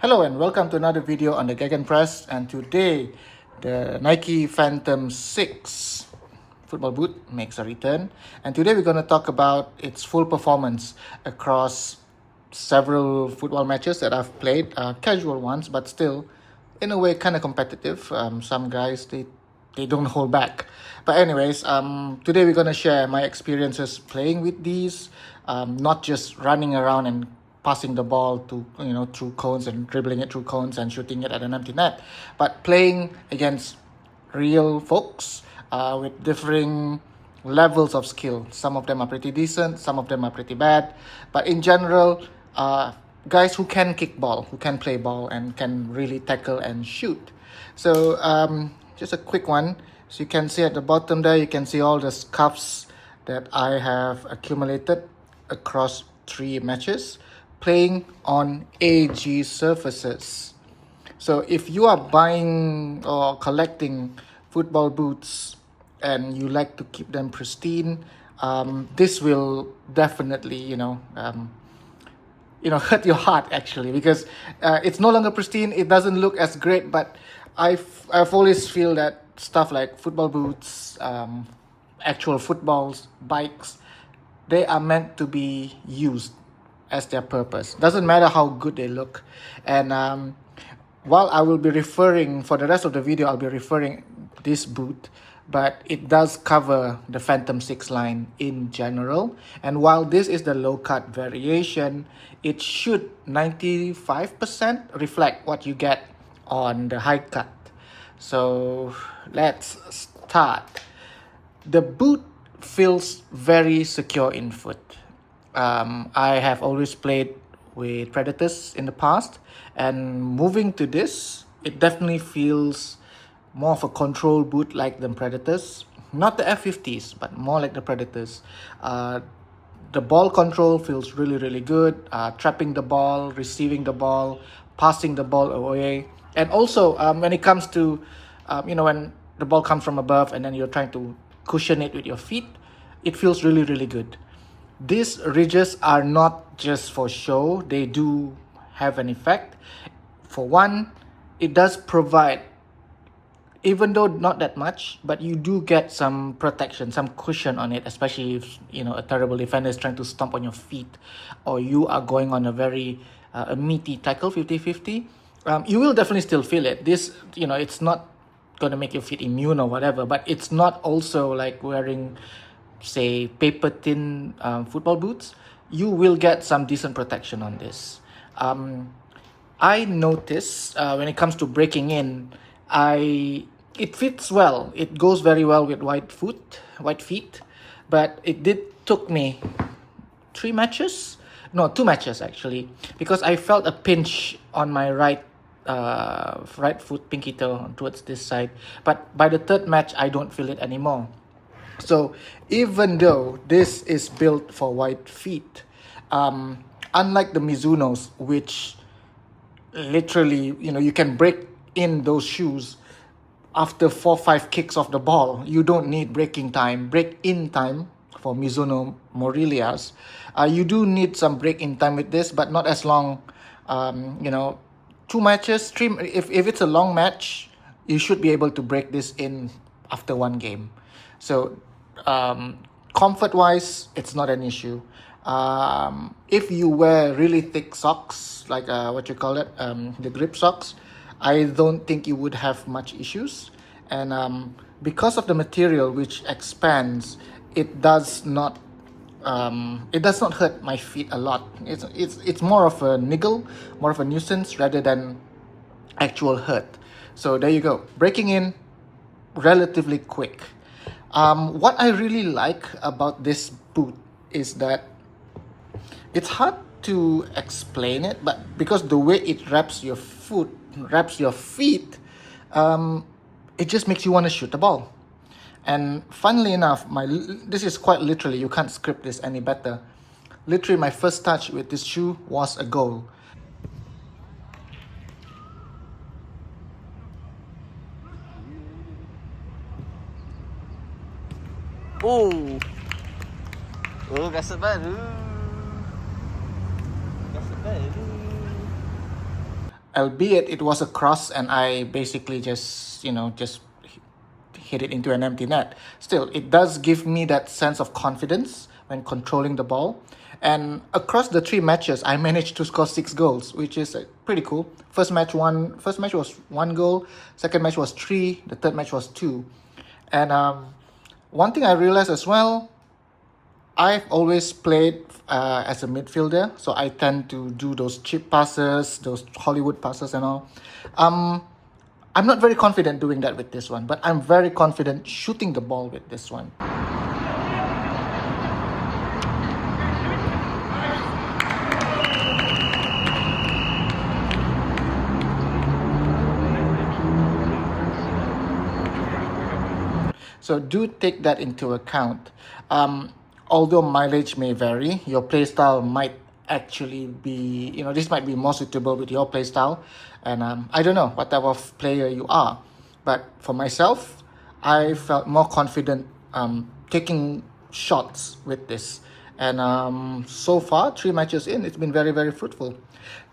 Hello and welcome to another video on the Gegenpress, and today the Nike Phantom 6 football boot makes a return, and today we're going to talk about its full performance across several football matches that I've played, casual ones but still in a way kind of competitive. Some guys they don't hold back, but anyways, today we're going to share my experiences playing with these, not just running around and passing the ball to through cones and dribbling it through cones and shooting it at an empty net, but playing against real folks with differing levels of skill. Some of them are pretty decent, some of them are pretty bad, but in general, guys who can kick ball, who can play ball, and can really tackle and shoot. So just a quick one. So you can see at the bottom there, you can see all the scuffs that I have accumulated across 3 matches playing on AG surfaces. So if you are buying or collecting football boots and you like to keep them pristine, this will definitely hurt your heart actually, because it's no longer pristine. It doesn't look as great, but I've always feel that stuff like football boots, actual footballs, bikes, they are meant to be used as their purpose. Doesn't matter how good they look. And while I will be referring for the rest of the video, I'll be referring this boot, but it does cover the Phantom 6 line in general. And while this is the low cut variation, it should 95% reflect what you get on the high cut. So let's start. The boot feels very secure in foot. I have always played with Predators in the past, and moving to this, it definitely feels more of a control boot like the Predators. Not the F50s, but more like the Predators. The ball control feels really good. Trapping the ball, receiving the ball, passing the ball away. And also, when it comes to, when the ball comes from above and then you're trying to cushion it with your feet, it feels really good. These ridges are not just for show, they do have an effect. For one, it does provide, even though not that much, but you do get some protection, some cushion on it, especially if a terrible defender is trying to stomp on your feet, or you are going on a very a meaty tackle 50-50. You will definitely still feel it. This, it's not going to make your feet immune or whatever, but it's not also like wearing, say, paper thin football boots. You will get some decent protection on this. I notice when it comes to breaking in, it fits well. It goes very well with white feet, but it took me 2 matches actually, because I felt a pinch on my right foot, pinky toe towards this side. But by the 3rd match, I don't feel it anymore. So even though this is built for white feet, unlike the Mizunos, which literally, you can break in those shoes after 4-5 kicks of the ball. You don't need break-in time for Mizuno Morelias. You do need some break-in time with this, but not as long. 2 matches, 3. If it's a long match, you should be able to break this in after 1 game. So comfort-wise, it's not an issue. If you wear really thick socks, like the grip socks, I don't think you would have much issues. And because of the material, which expands, it does not hurt my feet a lot. It's more of a niggle, more of a nuisance rather than actual hurt. So there you go. Breaking in relatively quick. What I really like about this boot is that it's hard to explain it, but because the way it wraps your feet, it just makes you want to shoot the ball. And funnily enough, this is quite literally, you can't script this any better. Literally, my first touch with this shoe was a goal. Oh, rasa baru. albeit it was a cross and I basically just, just hit it into an empty net. Still, it does give me that sense of confidence when controlling the ball. And across the 3 matches, I managed to score 6 goals, which is pretty cool. First match was 1 goal, second match was 3, the third match was 2. And one thing I realized as well, I've always played as a midfielder, so I tend to do those chip passes, those Hollywood passes and all. I'm not very confident doing that with this one, but I'm very confident shooting the ball with this one. So do take that into account. Although mileage may vary, your playstyle might actually be, this might be more suitable with your playstyle. And I don't know what type of player you are. But for myself, I felt more confident taking shots with this. And so far, 3 matches in, it's been very, very fruitful.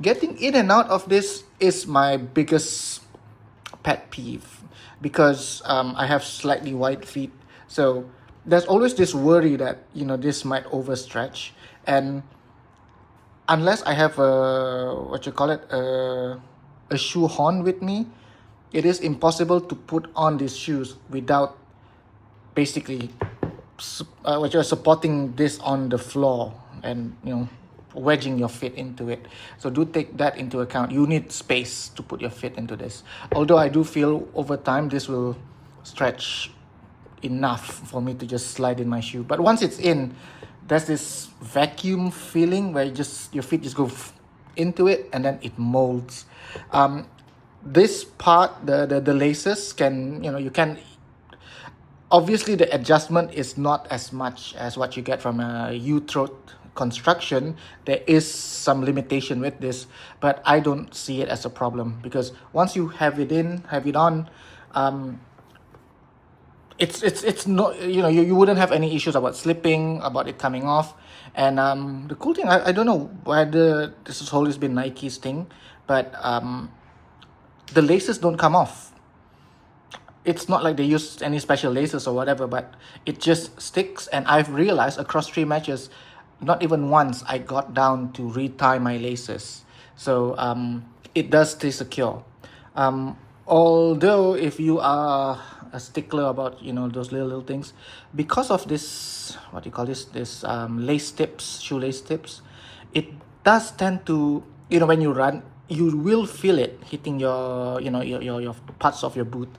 Getting in and out of this is my biggest pet peeve because I have slightly wide feet. So there's always this worry that, this might overstretch. And unless I have a shoehorn with me, it is impossible to put on these shoes without basically supporting this on the floor and, wedging your feet into it. So do take that into account. You need space to put your feet into this. Although I do feel over time this will stretch enough for me to just slide in my shoe. But once it's in, there's this vacuum feeling where your feet just go into it and then it molds. This part, the laces can, you can, obviously the adjustment is not as much as what you get from a U-throat construction. There is some limitation with this, but I don't see it as a problem because once you have it on, it's not, you wouldn't have any issues about slipping, about it coming off. And the cool thing, I don't know whether this has always been Nike's thing, but the laces don't come off. It's not like they use any special laces or whatever, but it just sticks. And I've realized across 3 matches, not even once I got down to retie my laces. So it does stay secure. Although if you are a stickler about, those little things, because of this, this shoelace tips, it does tend to, when you run, you will feel it hitting your parts of your boot.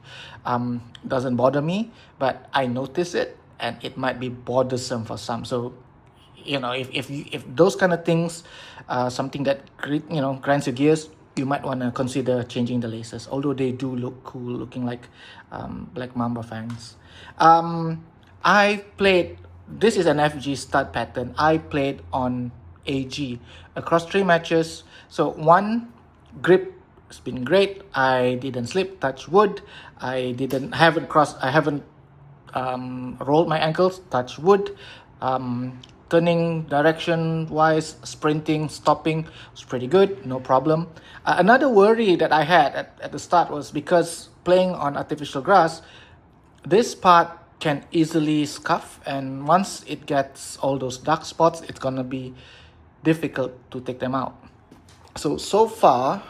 Doesn't bother me, but I notice it and it might be bothersome for some. So if those kind of things something that grinds your gears, you might want to consider changing the laces, although they do look cool, looking like Black Mamba fangs. I played, this is an FG stud pattern. I played on AG across 3 matches. So one, grip has been great. I didn't slip, touch wood. I haven't rolled my ankles, touch wood. Turning direction wise, sprinting, stopping was pretty good, no problem. Another worry that I had at the start was because playing on artificial grass, this part can easily scuff, and once it gets all those dark spots, it's gonna be difficult to take them out. So far,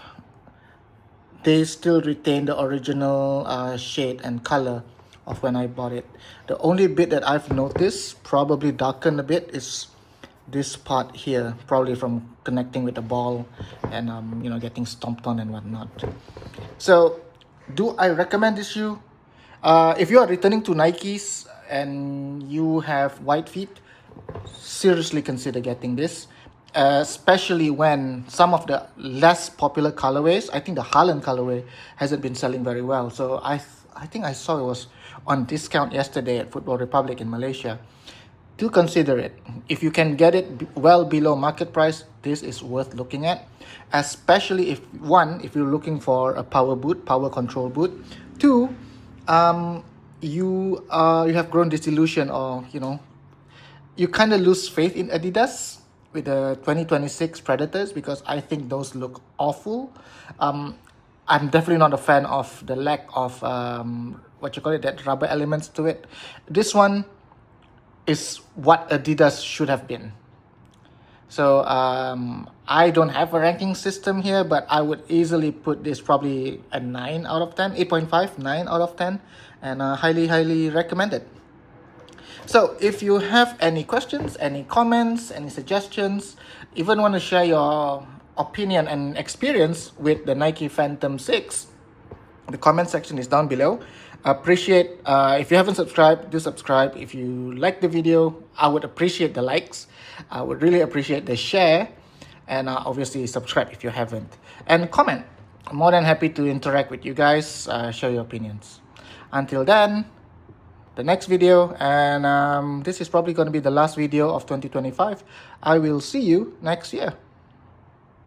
they still retain the original shade and color of when I bought it. The only bit that I've noticed probably darkened a bit is this part here, probably from connecting with the ball and getting stomped on and whatnot. So do I recommend this shoe? If you are returning to Nikes and you have white feet, seriously consider getting this. Especially when some of the less popular colorways, I think the Haaland colorway hasn't been selling very well. So I think I saw it was on discount yesterday at Football Republic in Malaysia. Do consider it. If you can get it well below market price, this is worth looking at. Especially if you're looking for a power control boot. 2, you have grown disillusioned, or you kind of lose faith in Adidas with the 2026 Predators because I think those look awful. I'm definitely not a fan of the lack of that rubber elements to it. This one is what Adidas should have been. So I don't have a ranking system here, but I would easily put this probably a 9 out of 10, 8.5, 9 out of 10, and highly recommended. So if you have any questions, any comments, any suggestions, even want to share your opinion and experience with the Nike Phantom 6, the comment section is down below. Appreciate if you haven't subscribed, do subscribe. If you like the video, I would appreciate the likes. I would really appreciate the share, and obviously subscribe if you haven't, and comment. I'm more than happy to interact with you guys, share your opinions. Until then, the next video, and this is probably going to be the last video of 2025. I will see you next year.